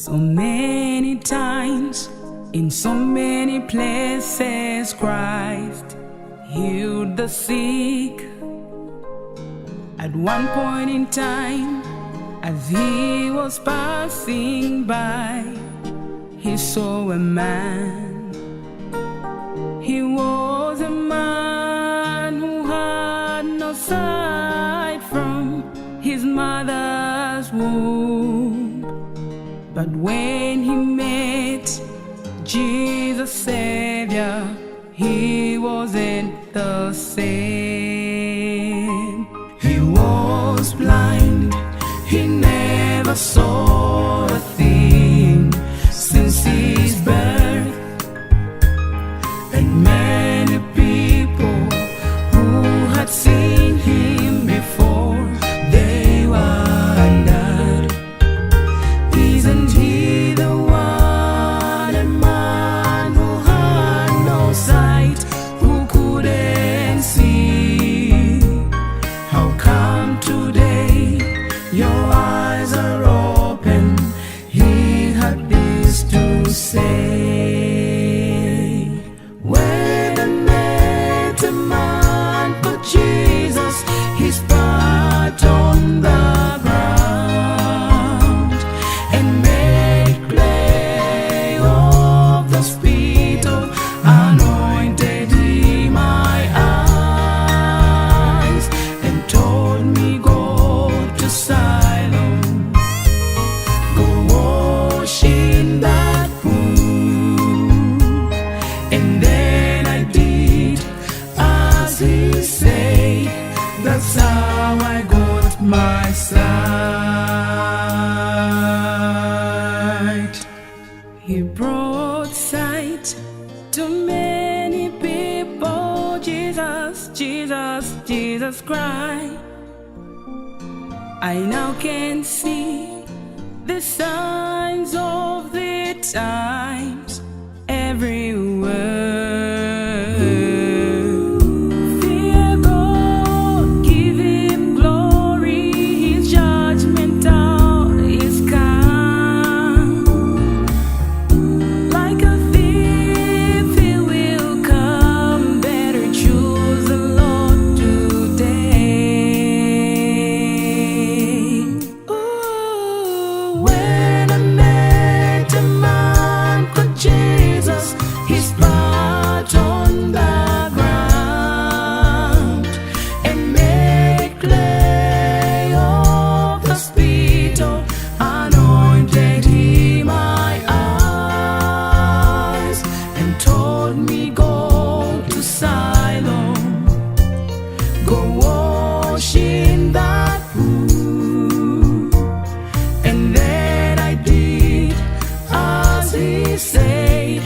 So many times, in so many places, Christ healed the sick. At one point in time, as he was passing by, he saw a man. He was a man who had no sight from his mother's womb. But when he met Jesus Savior, he wasn't the same. He was blind, he never saw a thing since his birth. And many people who had seen him before, they wondered, isn't he the one, a man who had no sight, who couldn't see? How come today your eyes are open? He had this to say. When I met a man for Jesus, he spat on the ground and made clay of the spittle, anointed him my eyes, and told me, go to Siloam, go wash in that pool. And then I did as he said. That's how I got my sight. He brought sight to many people. Jesus, Jesus, Jesus Christ. I now can see the signs of the times everywhere. Fear God, give him glory, his judgment hour is come. Like a thief he will come, better choose the Lord today. Ooh, when I met a man called Jesus, he spat on the ground and made clay of the spittle, anointed him my eyes, and told me, go to Siloam, go wash in that pool. And then I did as he said.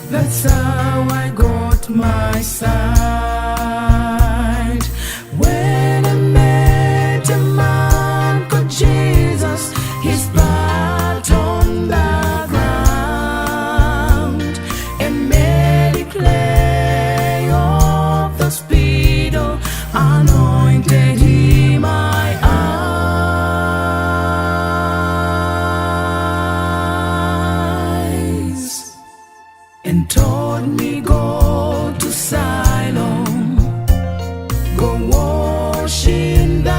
That's how I got my sight. When I met a man called Jesus, he spat on the ground and made clay of the spittle, anointed him my eyes, and told me, go to Siloam, go wash in the